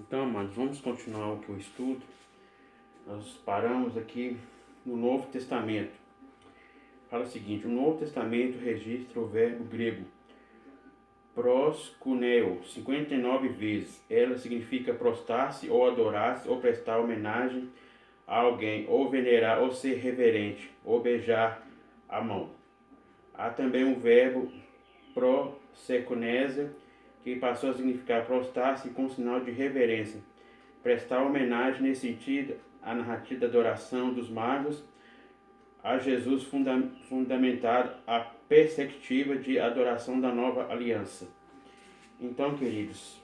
Então, amados, vamos continuar aqui o estudo. Nós paramos aqui no Novo Testamento. Fala o seguinte: o Novo Testamento registra o verbo grego proskuneo 59 vezes. Ela significa prostrar-se ou adorar-se ou prestar homenagem a alguém, ou venerar, ou ser reverente, ou beijar a mão. Há também o verbo prosecunésia, que passou a significar prostrar-se com sinal de reverência, prestar homenagem. Nesse sentido, a narrativa da adoração dos magos a Jesus fundamentada a perspectiva de adoração da nova aliança. Então, queridos,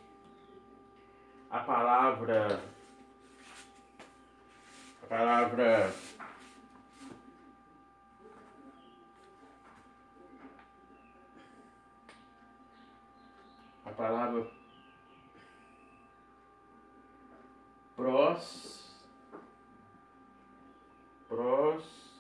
a palavra proskineo.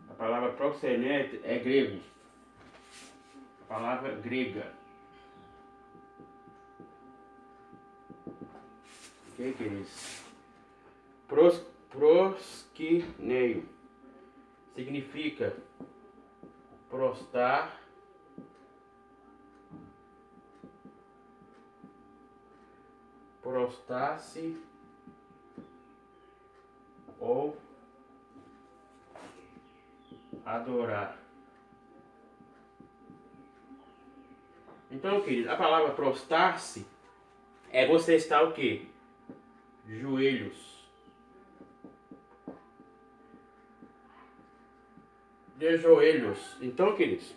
A palavra proxeneto é grego. A palavra grega. Ok, queridos? Proskineo significa prostrar, prostrar-se ou adorar. Então, querido, a palavra prostrar-se é você estar o quê? Joelhos. De joelhos. Então, queridos,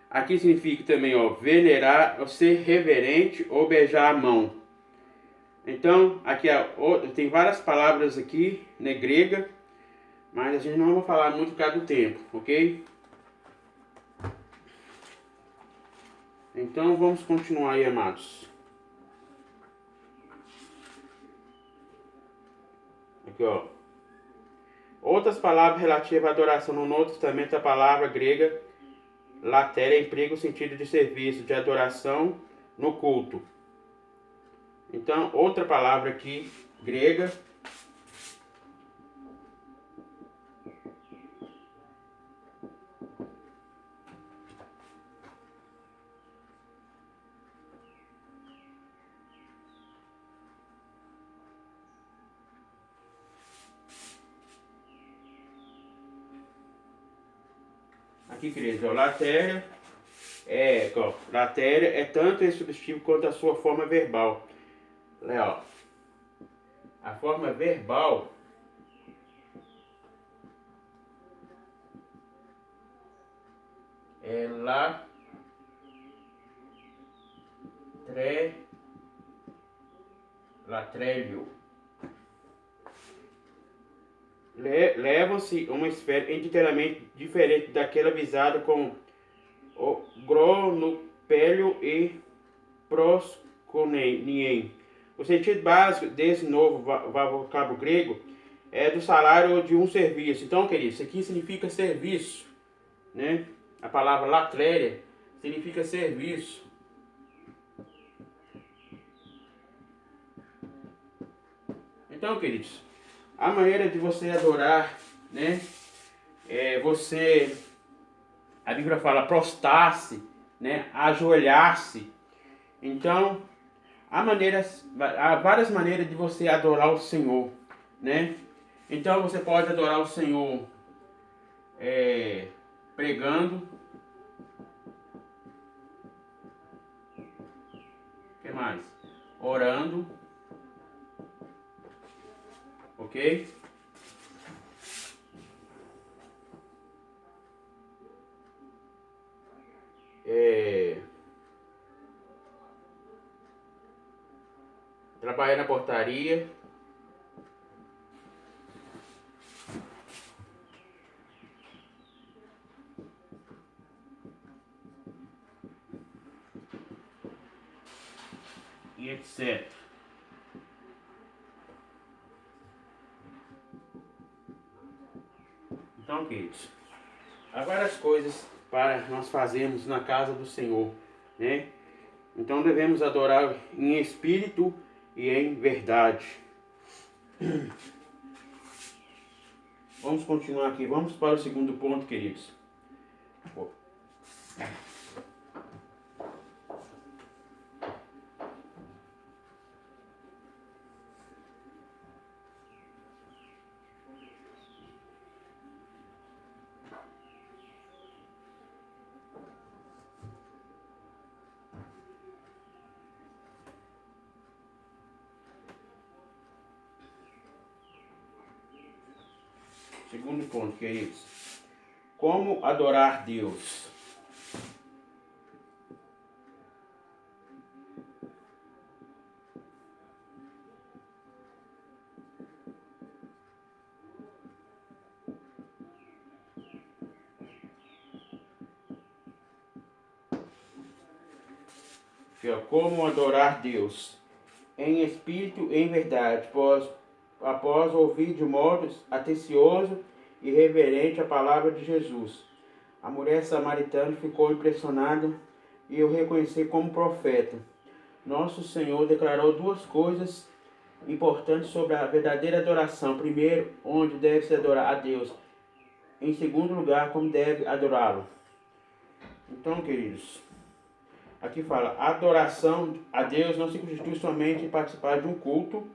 aqui significa também, ó, venerar, ou ser reverente ou beijar a mão. Então, aqui tem várias palavras aqui, né, grega, mas a gente não vai falar muito por causa do tempo, ok? Então, vamos continuar aí, amados. Aqui, ó. Outras palavras relativas à adoração no Novo Testamento, a palavra grega latéria emprega o sentido de serviço, de adoração no culto. Então, outra palavra aqui, grega, aqui, queridos, ó, latéria é tanto esse substantivo quanto a sua forma verbal. Ó, a forma verbal é latrélio. Levam-se uma esfera inteiramente diferente daquela visada com o gronopélio e proskunien. O sentido básico desse novo vocábulo grego é do salário de um serviço. Então, queridos, isso aqui significa serviço, né? A palavra latrélia significa serviço. Então, queridos, a maneira de você adorar, né? A Bíblia fala prostrar-se, né? Ajoelhar-se. Então, há várias maneiras de você adorar o Senhor, né? Então, você pode adorar o Senhor pregando. O que mais? Orando. Ok? Trabalhar na portaria. E etc. Então, queridos, há várias coisas para nós fazermos na casa do Senhor, né? Então devemos adorar em espírito e em verdade. Vamos continuar aqui, vamos para o segundo ponto, queridos. Segundo ponto, queridos. Como adorar Deus? Como adorar Deus? Em espírito e em verdade, após ouvir de modo atencioso e reverente a palavra de Jesus. A mulher samaritana ficou impressionada e o reconheceu como profeta. Nosso Senhor declarou duas coisas importantes sobre a verdadeira adoração. Primeiro, onde deve se adorar a Deus. Em segundo lugar, como deve adorá-lo. Então, queridos, aqui fala, adoração a Deus não se constitui somente em participar de um culto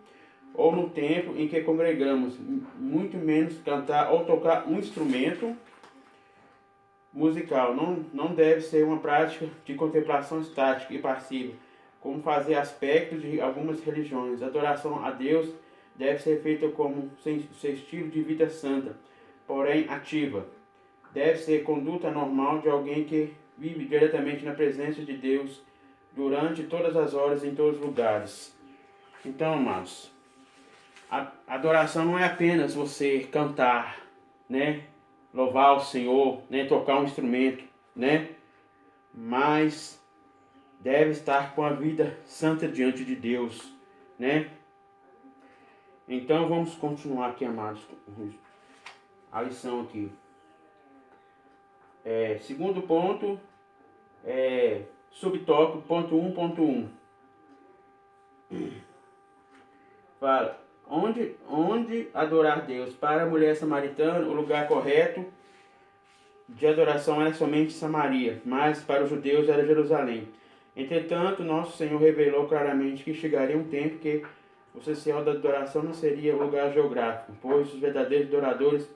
ou no templo em que congregamos, muito menos cantar ou tocar um instrumento musical. Não deve ser uma prática de contemplação estática e passiva, como fazer aspectos de algumas religiões. A adoração a Deus deve ser feita como seu estilo de vida santa, porém ativa. Deve ser conduta normal de alguém que vive diretamente na presença de Deus durante todas as horas, em todos os lugares. Então, amados, a adoração não é apenas você cantar, né? Louvar o Senhor, né? Tocar um instrumento, né? Mas deve estar com a vida santa diante de Deus, né? Então vamos continuar aqui, amados, a lição aqui. Segundo ponto, subtópico, ponto 1.1. Fala, onde adorar Deus? Para a mulher samaritana, o lugar correto de adoração era somente Samaria, mas para os judeus era Jerusalém. Entretanto, nosso Senhor revelou claramente que chegaria um tempo que o essencial da adoração não seria o lugar geográfico, pois os verdadeiros adoradores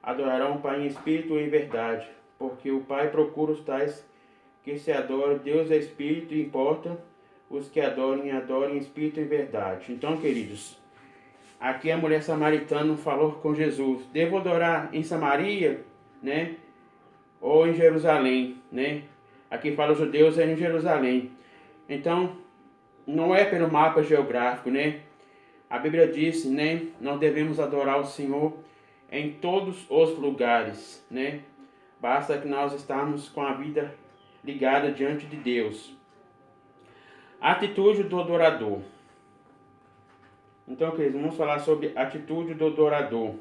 adorarão o Pai em espírito e em verdade, porque o Pai procura os tais que se adoram. Deus é espírito e importa os que adorem em espírito e em verdade. Então, queridos, aqui a mulher samaritana falou com Jesus, devo adorar em Samaria, né? Ou em Jerusalém, né? Aqui fala os judeus é em Jerusalém. Então, não é pelo mapa geográfico, né? A Bíblia diz, né? Nós devemos adorar o Senhor em todos os lugares, né? Basta que nós estamos com a vida ligada diante de Deus. Atitude do adorador. Então, queridos, vamos falar sobre a atitude do adorador.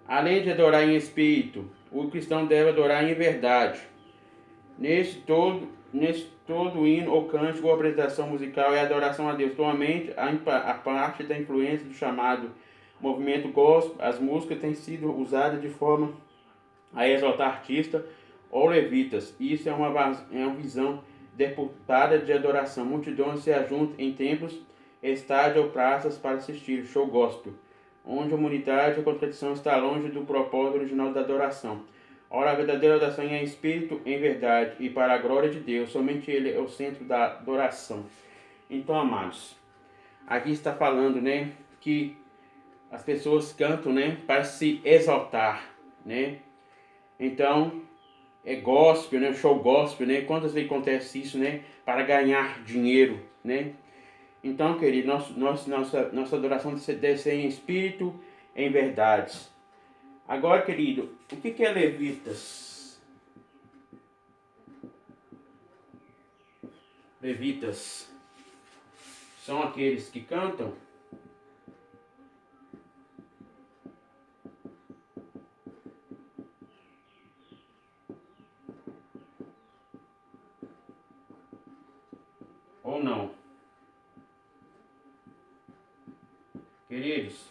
Além de adorar em espírito, o cristão deve adorar em verdade. Neste todo hino ou cântico ou apresentação musical é adoração a Deus. Atualmente, a parte da influência do chamado movimento gospel, as músicas têm sido usadas de forma a exaltar artistas ou levitas. Isso é uma visão deputada de adoração. Multidões se ajuntam em templos, estádios ou praças para assistir show gospel, onde a humanidade e a contradição está longe do propósito original da adoração. Ora, a verdadeira adoração é em espírito, em verdade, e para a glória de Deus. Somente Ele é o centro da adoração. Então, amados, aqui está falando, né, que as pessoas cantam, né, para se exaltar, né? Então, é gospel, né, show gospel, né? Quantas vezes acontece isso, né, para ganhar dinheiro, né? Então, querido, nossa adoração deve ser em espírito, em verdade. Agora, querido, o que é levitas? Levitas são aqueles que cantam queridos,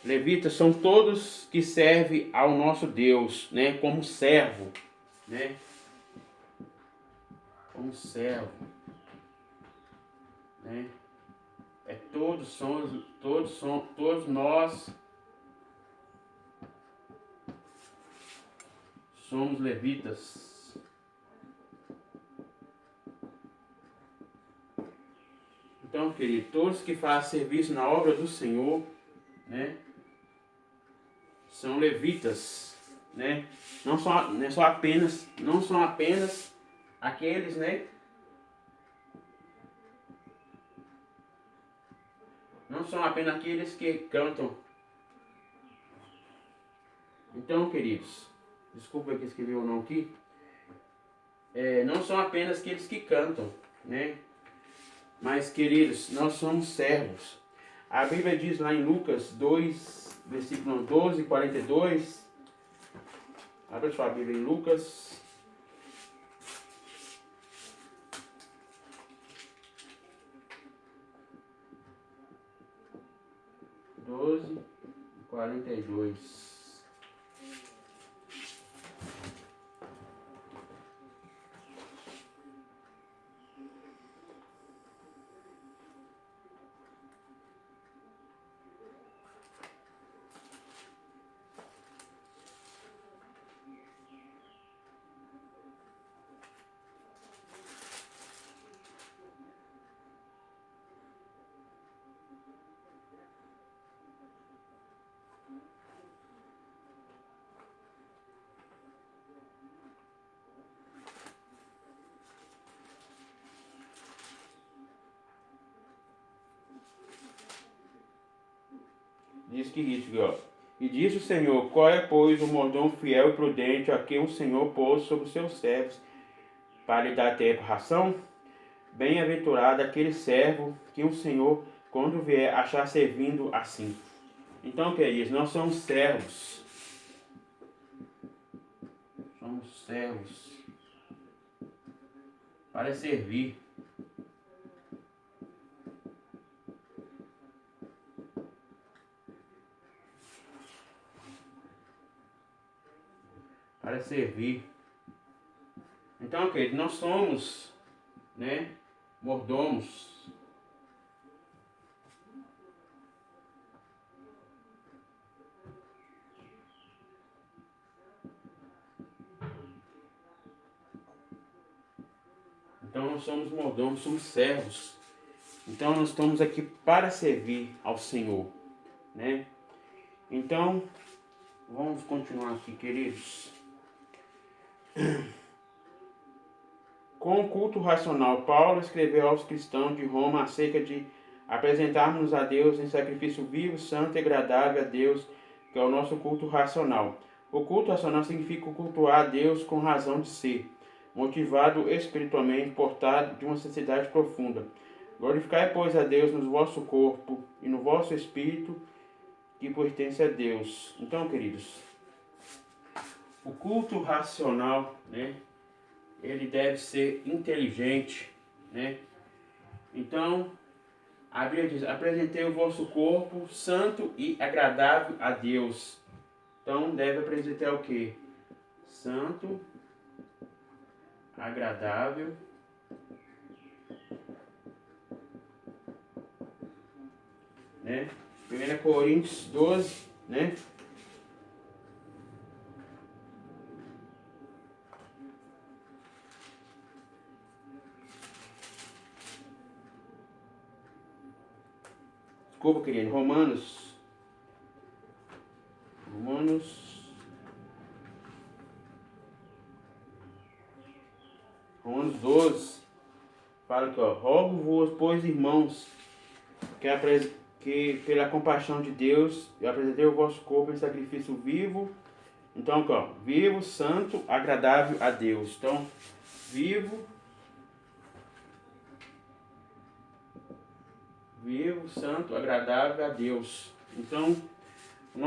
levitas são todos que servem ao nosso Deus, né? Como servo, né? Como servo, né? Todos nós somos levitas. Então, querido, todos que fazem serviço na obra do Senhor, né, são levitas, né? Não são apenas aqueles, né? Não são apenas aqueles que cantam. Então, queridos, desculpa que escrevi o nome aqui. Não são apenas aqueles que cantam, né? Mas, queridos, nós somos servos. A Bíblia diz lá em Lucas 2, versículo 12 e 42. Abra sua Bíblia em Lucas. Doze e 42. Diz que isso, ó. E disse o Senhor: qual é, pois, o mordomo fiel e prudente a quem o Senhor pôs sobre os seus servos para lhe dar tempo ração? Bem-aventurado aquele servo que o Senhor, quando vier, achar servindo assim. Então, queridos, nós somos servos. Somos servos para servir. Para servir. Então, queridos, nós somos, né, mordomos. Então nós somos mordomos, somos servos. Então nós estamos aqui para servir ao Senhor, né? Então, vamos continuar aqui, queridos. Com o culto racional, Paulo escreveu aos cristãos de Roma acerca de apresentarmos a Deus em sacrifício vivo, santo e agradável a Deus, que é o nosso culto racional. O culto racional significa cultuar a Deus com razão de ser, motivado espiritualmente, portado de uma necessidade profunda. Glorificai, pois, a Deus no vosso corpo e no vosso espírito, que pertence a Deus. Então, queridos, o culto racional, né, ele deve ser inteligente, né? Então, a Bíblia diz: apresentei o vosso corpo santo e agradável a Deus. Então, deve apresentar o quê? Santo, agradável, né? 1 Coríntios 12, né? Desculpa, querido. Romanos 12 fala que, ó, rogo-vos, pois, irmãos, que pela compaixão de Deus eu apresentei o vosso corpo em sacrifício vivo. Então, ó, vivo, santo, agradável a Deus. Então, vivo, santo, agradável a Deus. Então, o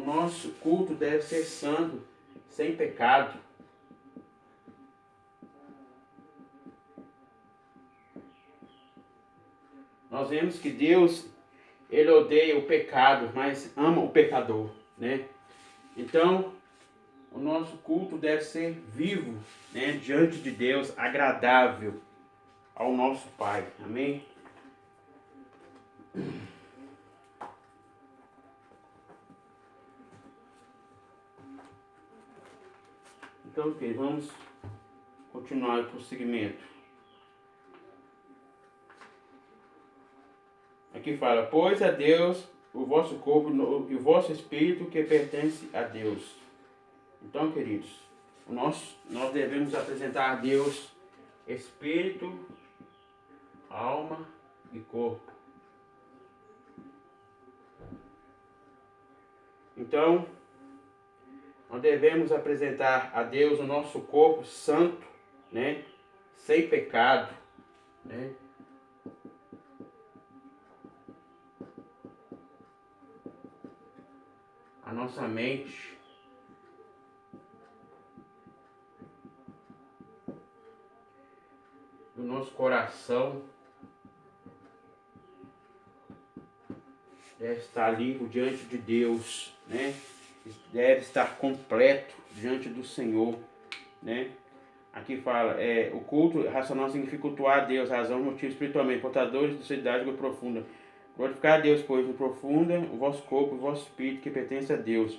nosso culto deve ser santo, sem pecado. nós vemos que Deus, Ele odeia o pecado, mas ama o pecador, né? Então, o nosso culto deve ser vivo, né? Diante de Deus, agradável ao nosso Pai. Amém? Então, ok, vamos continuar o prosseguimento. Aqui fala, pois a Deus o vosso corpo e o vosso espírito que pertence a Deus. Então, queridos, nós devemos apresentar a Deus espírito, alma e corpo. Então, nós devemos apresentar a Deus o nosso corpo santo, né? Sem pecado, né? A nossa mente, o nosso coração deve estar limpo diante de Deus, né? Deve estar completo diante do Senhor, né? Aqui fala, o culto racional significa cultuar a Deus, razão, motivo, espiritualmente, portadores de sociedade profunda. Glorificar a Deus, pois no profunda o vosso corpo, o vosso espírito que pertence a Deus.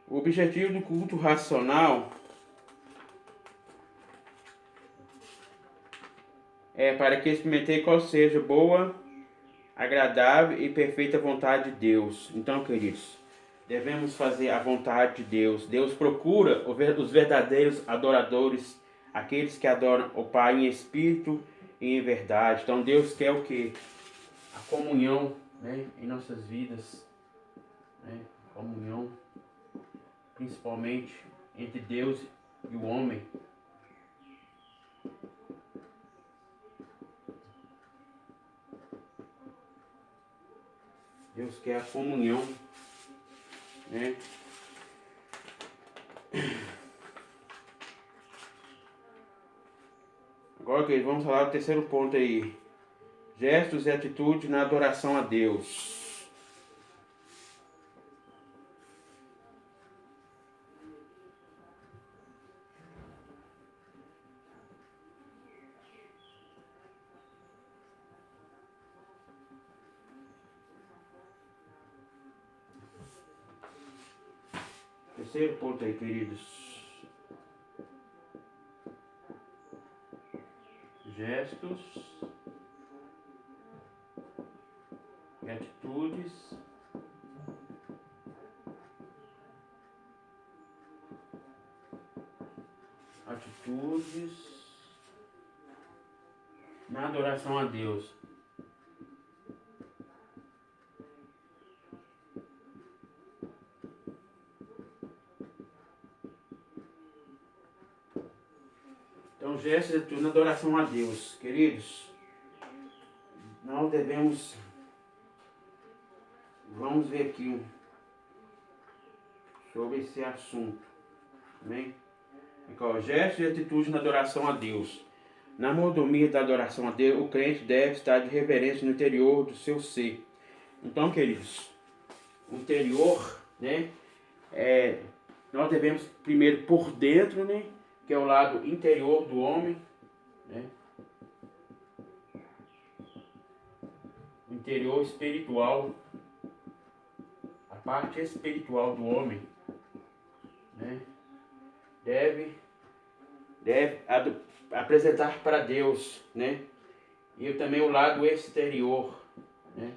O objetivo do culto racional é para que experimentei qual seja boa, agradável e perfeita vontade de Deus. Então, queridos, devemos fazer a vontade de Deus. Deus procura os verdadeiros adoradores, aqueles que adoram o Pai em espírito e em verdade. Então, Deus quer o quê? A comunhão, né, em nossas vidas, né? Comunhão, principalmente entre Deus e o homem. Deus quer a comunhão, né? Agora, que vamos falar do terceiro ponto aí. Gestos e atitudes na adoração a Deus. Terceiro ponto aí, queridos. Gestos e atitudes na adoração a Deus. Então, gestos e atitudes na adoração a Deus. Queridos, nós devemos... Vamos ver aqui sobre esse assunto. Amém? Gestos e atitudes na adoração a Deus. Na mordomia da adoração a Deus, o crente deve estar de reverência no interior do seu ser. Então, queridos, o interior, né? Nós devemos primeiro por dentro, né? Que é o lado interior do homem, né? O interior espiritual, a parte espiritual do homem, né? Deve apresentar para Deus, né? E também o lado exterior, né?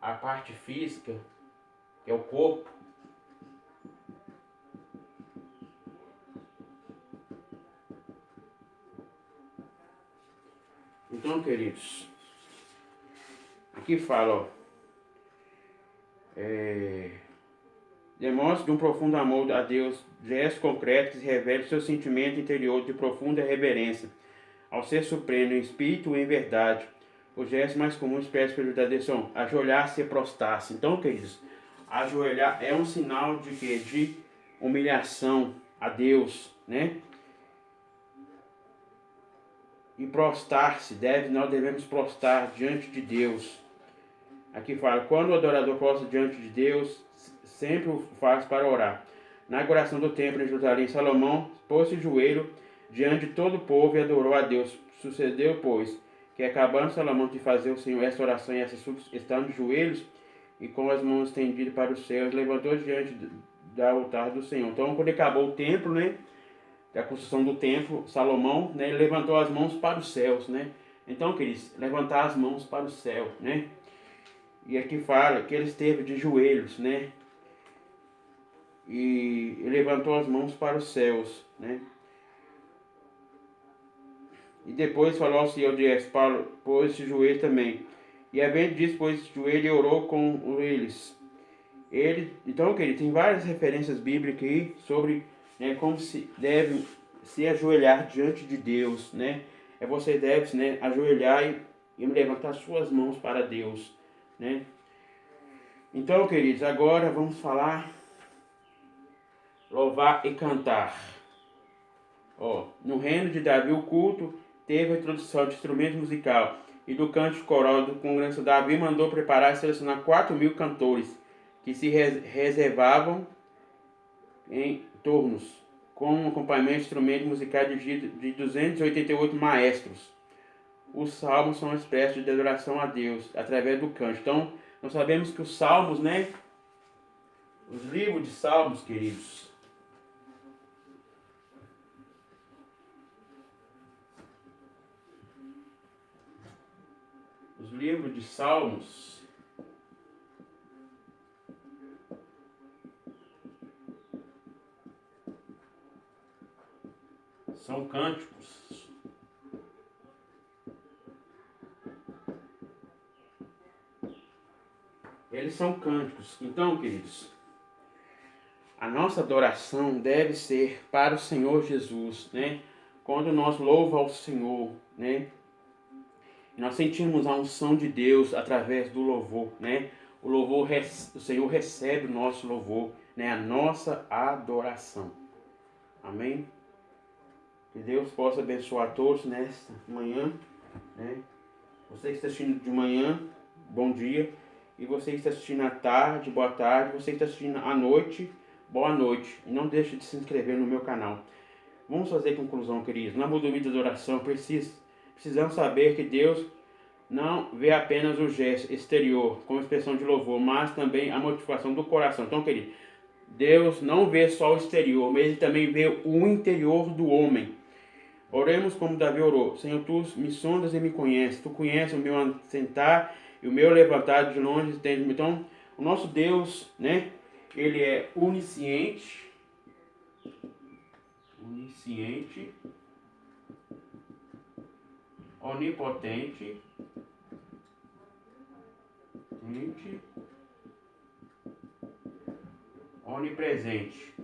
A parte física, que é o corpo. Então, queridos, aqui fala, ó, demonstre de um profundo amor a Deus, gestos concretos que revelam seu sentimento interior de profunda reverência ao Ser Supremo em espírito e em verdade. Os gestos mais comuns expressos pelo verdadeiro são ajoelhar-se e prostrar-se. Então, queridos, ajoelhar é um sinal de quê? De humilhação a Deus, né? e prostrar-se, nós devemos prostrar diante de Deus. Aqui fala, quando o adorador prostra diante de Deus, sempre o faz para orar. Na inauguração do templo em Jerusalém, Salomão pôs-se de joelho diante de todo o povo e adorou a Deus. Sucedeu, pois, que acabando Salomão de fazer o Senhor esta oração e essa súplica, estando de joelhos e com as mãos estendidas para os céus, levantou diante do altar do Senhor. Então, quando acabou o templo, né, da construção do templo, Salomão, né, levantou as mãos para os céus, né? Então, queridos, levantar as mãos para o céu, né? E aqui fala que ele esteve de joelhos, né? E levantou as mãos para os céus, né? E depois falou ao Senhor de Paulo, pôs-se de joelho também. E havendo disso, pôs-se de joelho e orou com eles. Então, querido, tem várias referências bíblicas aí sobre, né, como se deve se ajoelhar diante de Deus, né? Você deve, né, ajoelhar e levantar suas mãos para Deus, né? Então, queridos, agora vamos falar louvar e cantar. No reino de Davi, o culto teve a introdução de instrumento musical e do canto coral do congresso. Davi mandou preparar e selecionar 4.000 cantores que se reservavam em tornos, com um acompanhamento de instrumentos musicais de 288 maestros. Os salmos são expressos de adoração a Deus através do canto. Então, nós sabemos que os salmos, né? Os livros de salmos, queridos, os livros de salmos são cânticos. Eles são cânticos. Então, queridos, a nossa adoração deve ser para o Senhor Jesus, né? Quando nós louvamos ao Senhor, né? Nós sentimos a unção de Deus através do louvor, né? O Senhor recebe o nosso louvor, né? A nossa adoração. Amém? Que Deus possa abençoar a todos nesta manhã, né? Você que está assistindo de manhã, bom dia. E você que está assistindo à tarde, boa tarde. Você que está assistindo à noite, boa noite. E não deixe de se inscrever no meu canal. Vamos fazer a conclusão, queridos. Na domingo de adoração, precisamos saber que Deus não vê apenas o gesto exterior como expressão de louvor, mas também a motivação do coração. Então, querido, Deus não vê só o exterior, mas Ele também vê o interior do homem. Oremos como Davi orou. Senhor, Tu me sondas e me conheces. Tu conheces o meu assentar e o meu levantar de longe. Então, o nosso Deus, né? Ele é onisciente, onipotente, onipresente.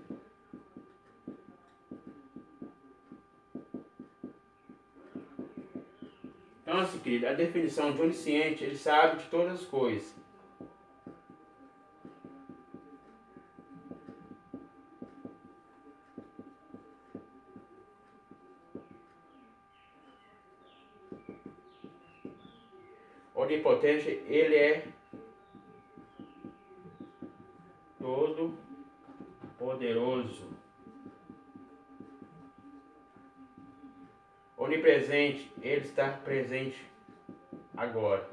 Então, assim, querido, a definição de onisciente, ele sabe de todas as coisas. Onipotente, ele é todo poderoso. Onipresente, ele está presente agora.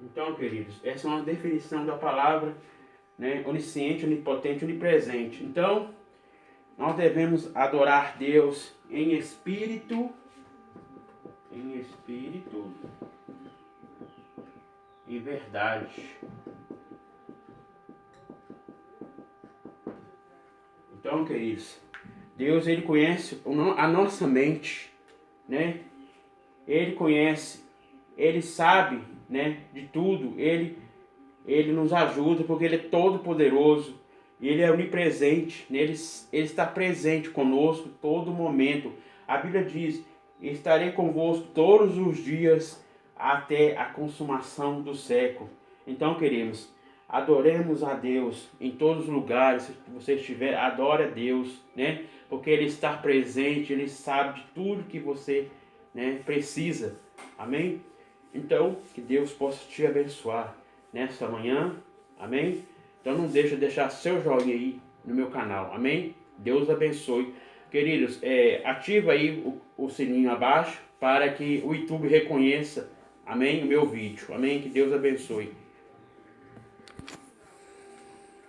Então, queridos, essa é uma definição da palavra, né? Onisciente, onipotente, onipresente. Então, nós devemos adorar Deus em espírito e verdade. Então, queridos, Deus, Ele conhece a nossa mente, né? Ele conhece, Ele sabe, né, de tudo. Ele nos ajuda porque Ele é todo poderoso. Ele é onipresente, ele está presente conosco todo momento. A Bíblia diz e estarei convosco todos os dias até a consumação do século. Então, queridos, adoremos a Deus em todos os lugares que você estiver, adore a Deus, né? Porque Ele está presente, Ele sabe de tudo que você, né, precisa. Amém? Então, que Deus possa te abençoar nesta manhã. Amém? Então não deixa de deixar seu joinha aí no meu canal. Amém? Deus abençoe. Queridos, ativa aí o sininho abaixo para que o YouTube reconheça, amém, o meu vídeo. Amém? Que Deus abençoe.